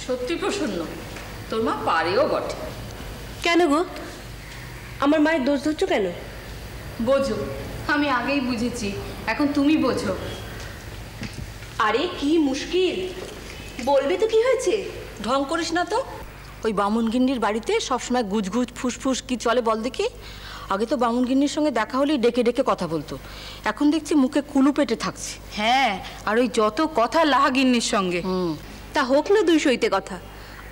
সত্যি প্রসন্ন, তোর মা পারেও বটে। কেন গো, আমার মায়ের দোষ ধরছো কেন? বোঝো, আমি আগেই বুঝেছি, এখন তুমি বোঝো। আরে কি মুশকিল, বলবে তো কি হয়েছে? ঢং করিস না তো। ওই বামুনগিন্নির বাড়িতে সবসময় গুজগুজ ফুসফুস কি চলে বল দেখি? আগে তো বামুনগিন্নির সঙ্গে দেখা হলেই ডেকে ডেকে কথা বলতো, এখন দেখছি মুখে কুলু পেটে থাকছে। হ্যাঁ, আর ওই যত কথা লাহাগিন্নির সঙ্গে। তা হোক না দুই সইতে কথা,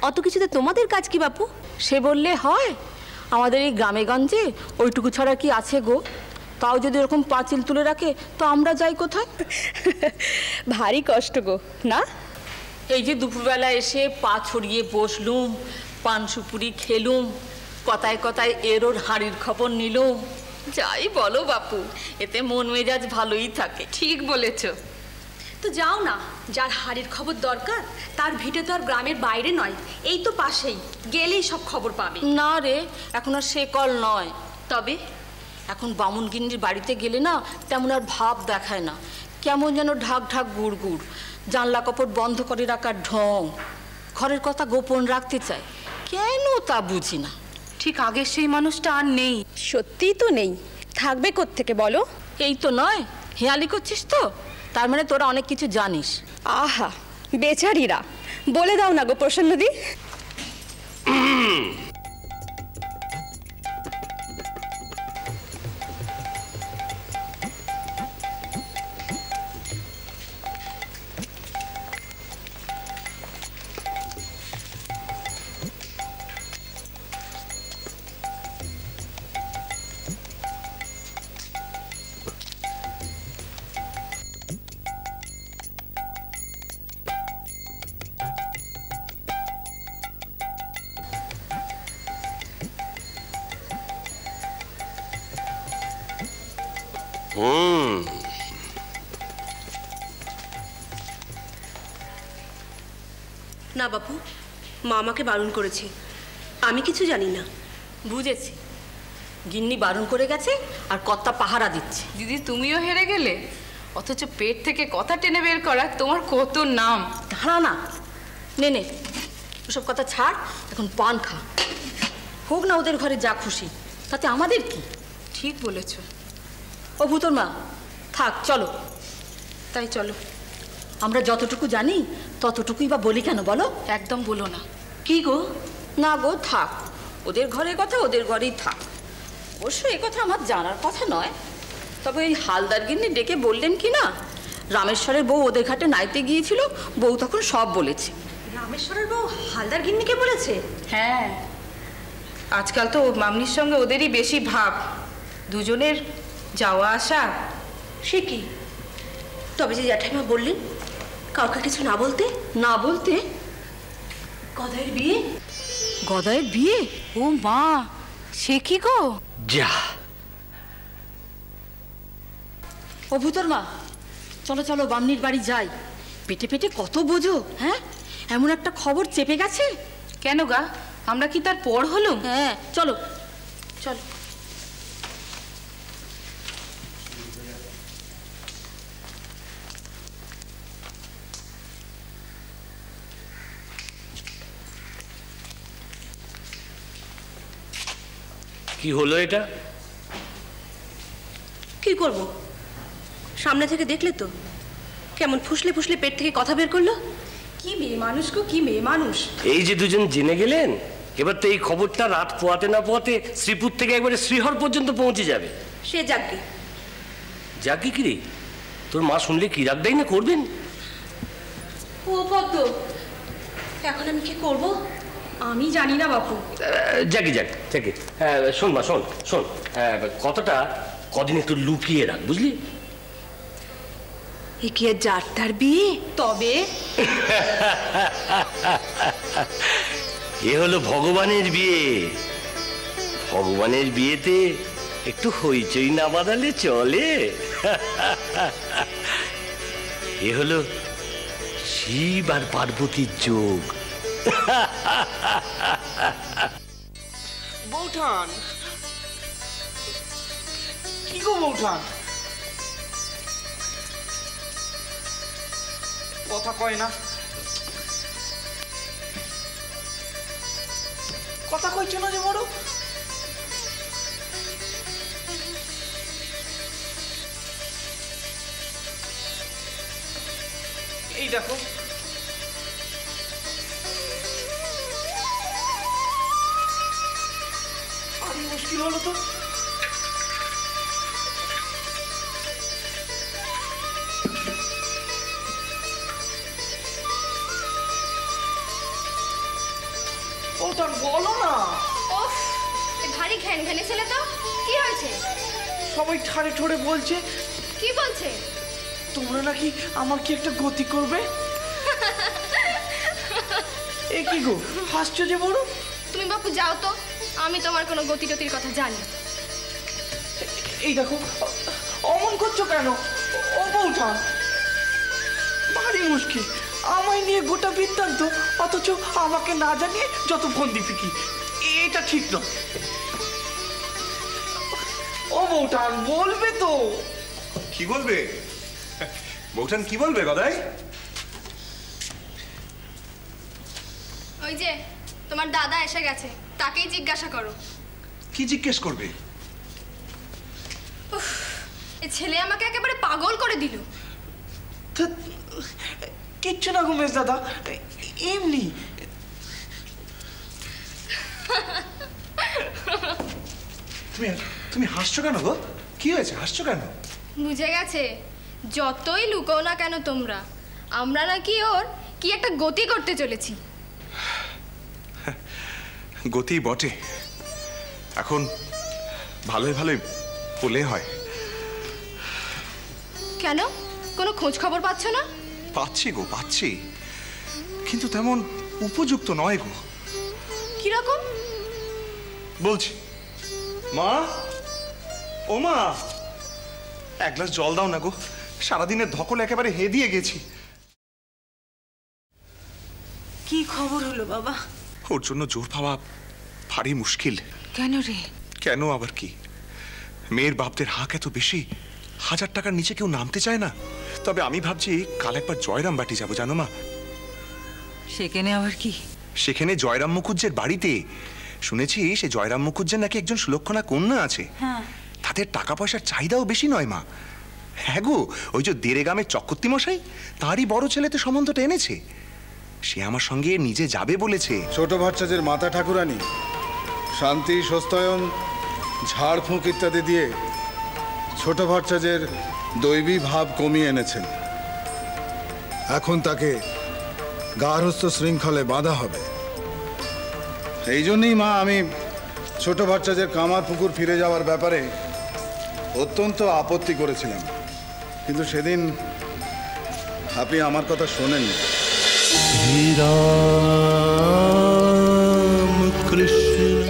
অত কিছুতে তোমাদের কাজ কি বাপু? সে বললে হয়? আমাদের এই গ্রামে গঞ্জে ওইটুকু ছাড়া কি আছে গো? তাও যদি এরকম পাঁচিল তুলে রাখে তো আমরা যাই কোথায়? ভারী কষ্ট গো না? এই যে দুপুরবেলা এসে পা ছড়িয়ে বসলুম, পান সুপুরি খেলুম, কথায় কথায় এর ওর হাঁড়ির খবর নিলুম। যাই বলো বাপু, এতে মন মেজাজ ভালোই থাকে। ঠিক বলেছ। তো যাও না, যার হাড়ির খবর দরকার তার ভিটে তো আর গ্রামের বাইরে নয়, এই তো পাশেই, গেলেই সব খবর পাবে। না রে, এখন আর সে কল নয়। তবে এখন বামুনগিন্নির বাড়িতে গেলে না তেমন আর ভাব দেখায় না, কেমন যেন ঢাক ঢাক গুড় গুড়, জানলা কপট বন্ধ করে রাখার ঢং, ঘরের কথা গোপন রাখতে চায়, কেন তা বুঝি না। ঠিক আগের সেই মানুষটা আর নেই। সত্যিই তো নেই, থাকবে কোত্থেকে বলো? এই তো নয়, হেয়ালি করছিস তো, তার মানে তোরা অনেক কিছু জানিস। আহা বেচারিরা, বলে দাও না গো প্রসন্নদি। না বাপু, মা আমাকে বারণ করেছে, আমি কিছু জানি না। বুঝেছি, গিন্নি বারণ করে গেছে আর কর্তা পাহারা দিচ্ছে। দিদি তুমিও হেরে গেলে, অথচ পেট থেকে কথা টেনে বের করা তোমার কত নাম। দাঁড়া না, নে নে, ওসব কথা ছাড়, এখন পান খা। হোক না ওদের ঘরে যা খুশি, তাতে আমাদের কি? ঠিক বলেছ। ও ভূতর মা, থাক, চলো। তাই চলো। আমরা যতটুকু জানি ততটুকুই বা বলি কেন বলো? একদম বলো না। কি গো? না গো, থাক, ওদের ঘরের কথা ওদের ঘরেই থাক। অবশ্য এ কথা আমার জানার কথা নয়, তবে এই হালদার গিন্নি ডেকে বললেন কি না, রামেশ্বরের বউ ওদের ঘাটে নাইতে গিয়েছিল, বউ তখন সব বলেছে। রামেশ্বরের বউ হালদার গিন্নিকে বলেছে? হ্যাঁ, আজকাল তো মামনির সঙ্গে ওদেরই বেশি ভাব, দুজনের যাওয়া আসা। সে কি? তবে যে জ্যাঠাইমা বললেন কাউকে কিছু না বলতে। না বলতে? গদাইয়ের বিয়ে? গদাইয়ের বিয়ে? ও মা, সে কি গো? যা, ও ভূতর মা, চলো চলো বামনির বাড়ি যাই। পেটে পেটে কত বোঝো, হ্যাঁ? এমন একটা খবর চেপে গেছে। কেন গা, আমরা কি তার পর হলো? হ্যাঁ, চলো চলো। কি হলো এটা? কি করব, সামনে থেকে দেখলে তো কেমন ফুসলে ফুসলে পেট থেকে কথা বের করলো। কি মেয়ে মানুষ গো, কি মেয়ে মানুষ। এই যে দুজন জেনে গেলেন, এবার তো এই খবরটা রাত পোয়াতে না পোয়াতে শ্রীপুর থেকে একবারে শ্রীহর পর্যন্ত পৌঁছে যাবে। সে যাকে যাকে কি রে, তোর মা শুনলে কি রাগ দেয় না করবেন? ও পদ্ম, এখন আমি কি করব আমি জানি না বাপু। যাকে যাক যাকে, হ্যাঁ শোন মা, শোন শোন, কতটা কদিন একটু লুকিয়ে রাখ, বুঝলি? এ কি আর যাত্রার বিয়ে? তবে এ হলো ভগবানের বিয়ে। ভগবানের বিয়েতে একটু হইচই না বাঁধালে চলে। এ হলো শিব আর পার্বতীর যোগ। বৌঠান, কি গো বৌঠান, কথা কয় না? কথা কইছো না যে বড়? এই দেখো, আরে মুশকিল হলো তো। ওটা বলো না। ওফ, এ ভারী ঘ্যানঘ্যানে ছেলে তো। কি হয়েছে? সবাই ঠাড়ে ঠোড়ে বলছে কি বলছে? তোমরা নাকি আমার কি একটা গতি করবে। এ কি গো, হাসছো যে বড়? তুমি বাপু যাও তো, আমি তোমার কোনো গতি টতির কথা জানি। এই দেখো, অমন করছো কেন? ও বৌঠান, ভারী মুশকিল। আমায় নিয়ে গোটা বৃত্তান্ত, অথচ আমাকে না জানিয়ে যত ফন্দি ফিকি, এটা ঠিক নয়। ও বৌঠান, বলবে তো? কি বলবে বৌঠান, কি বলবে গদাই? ওই যে তোমার দাদা এসে গেছে, তাকেই জিজ্ঞাসা করো। কি জিজ্ঞেস করবে? এ ছেলে আমাকে একেবারে পাগল করে দিল। ধ্যাৎ, কিচ্ছু না গুমেশ দাদা, এমনি। তুমি হাসছো কেন গো? কি হয়েছে, হাসছো কেন? বুঝে গেছে, যতই লুকো না কেন তোমরা, আমরা নাকি ওর কি একটা গতি করতে চলেছি। গতি বটে, এখন ভালোই ভালোই বলে হয়। কেন, কোনো খোঁজ খবর পাচ্ছ না? পাচ্ছি গো, পাচ্ছি, কিন্তু তেমন উপযুক্ত নয় গো। কিরকম? বলছি, মা, ও মা, এক গ্লাস জল দাও না গো, সারাদিনের ধকল একেবারে হেদিয়ে গেছি। কি খবর হলো বাবা? ওর জন্য জোর পাওয়া ভারী মুশকিল। কেন রে? কেন আবার কি, মেয়ের বাপদের হাঁক এত বেশি, 1000 টাকার নিচে কেউ নামতে চায় না। তবে আমি ভাবছি কাল একবার জয়রাম বাটি যাবো, জানো মা? সেখানে আবার কি? সেখানে জয়রাম মুখুজ্জের বাড়িতে শুনেছি সে জয়রাম মুখুজ্জের নাকি একজন সুলক্ষণা কন্যা আছে। হ্যাঁ। তাদের টাকা পয়সার চাহিদাও বেশি নয় মা। হ্যাঁ গো, ওই যে দেরেগামের চক্রবর্তী মশাই, তারই বড় ছেলেতে সম্বন্ধটা এনেছে। সে আমার সঙ্গে নিজে যাবে বলেছে। ছোট ভট্টাচার্যের মাতা ঠাকুরানী শান্তি, স্বস্তায়ন, ঝাড়ফুঁক ইত্যাদি দিয়ে ছোট ভট্টাচার্যের দৈবী ভাব কমিয়ে এনেছেন। এখন তাকে গার্হস্থ্য শৃঙ্খলে বাঁধা হবে। এই জন্যই মা আমি ছোট ভট্টাচার্যের কামার পুকুর ফিরে যাওয়ার ব্যাপারে অত্যন্ত আপত্তি করেছিলাম, কিন্তু সেদিন আপনি আমার কথা শোনেননি। श्री राम कृष्ण